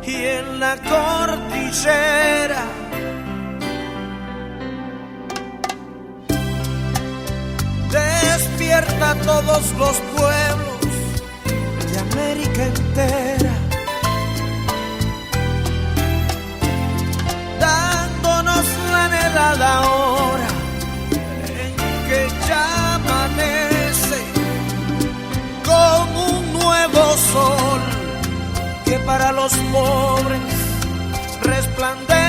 y en la cordillera. Despierta a todos los pueblos de América entera, dándonos la anhelada hora en que ya amanece con un nuevo sol que para los pobres resplandece.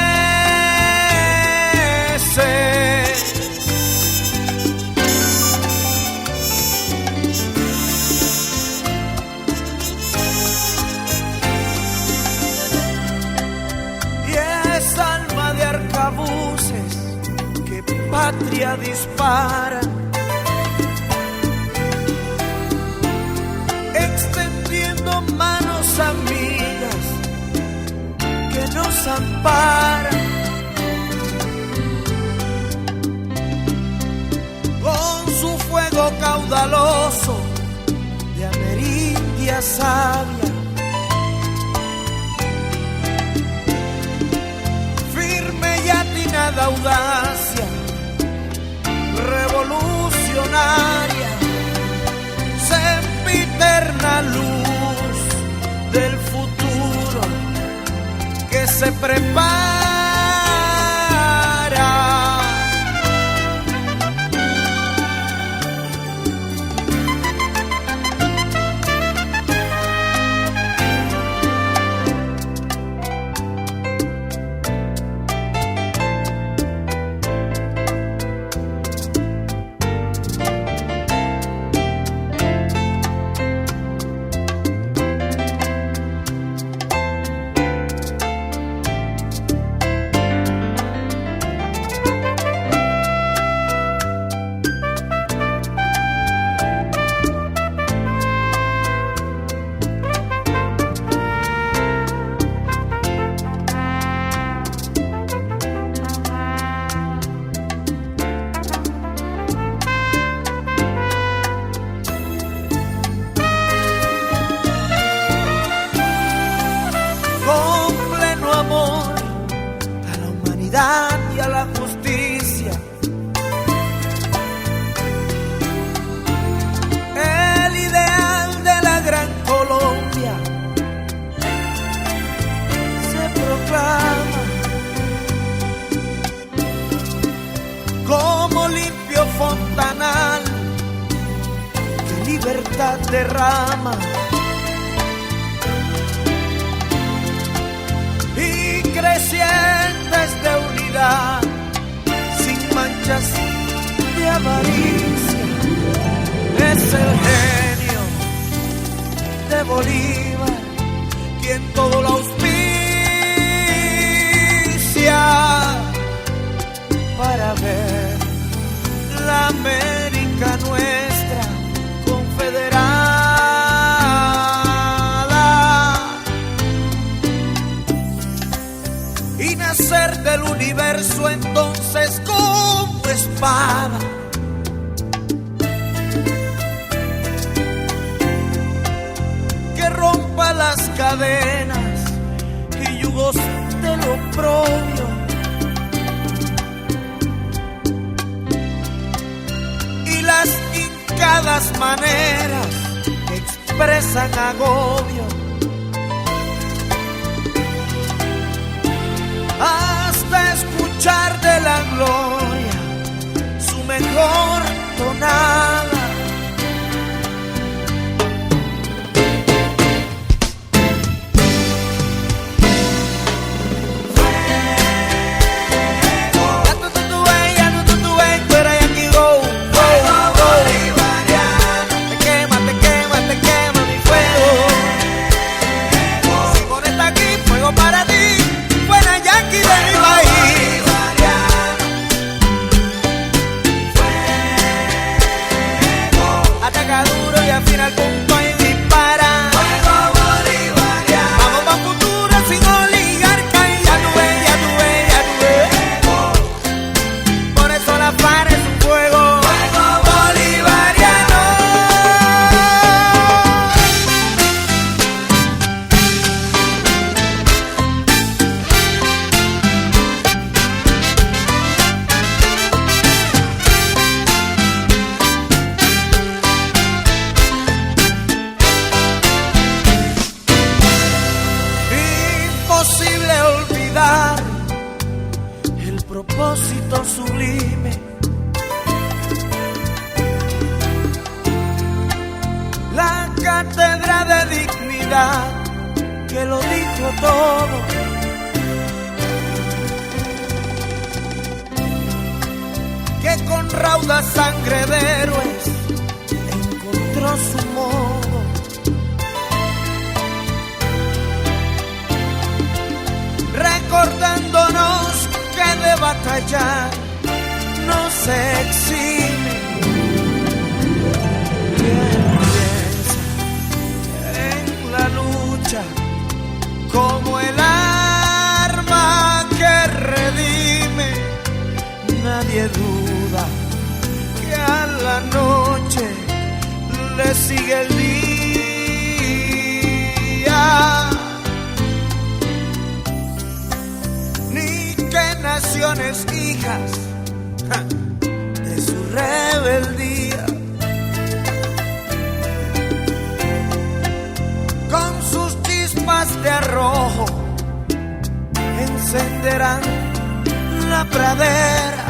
Y es alma de arcabuces que patria dispara, extendiendo manos amigas que nos amparan. Con su fuego caudaloso de amerindia sabia, firme y atinada audacia revolucionaria, sempiterna luz del futuro que se prepara. Y a la justicia, el ideal de la gran Colombia se proclama como limpio fontanal que libertad derrama. Y crecientes de unidad, sin manchas de avaricia, es el genio de Bolívar quien todo lo auspicia para ver la América nuestra confederada y nacer del universo entonces como espada. Que rompa las cadenas y yugos del oprobio y las hincadas maneras que expresan agobio, hasta escuchar de la gloria su mejor tonada. propósito sublime. La cátedra de dignidad que lo dijo todo. Que con rauda sangre de héroes encontró su modo. Recordándonos que de batallar no se exime. Quien piensa en la lucha como el arma que redime, nadie duda que a la noche le sigue el día. Ni que naciones hijas de su rebeldía, con sus chispas de arrojo encenderán la pradera,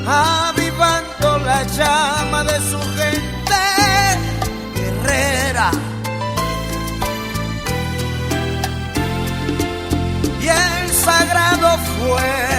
avivando la llama de su gente guerrera. Y el sagrado fuego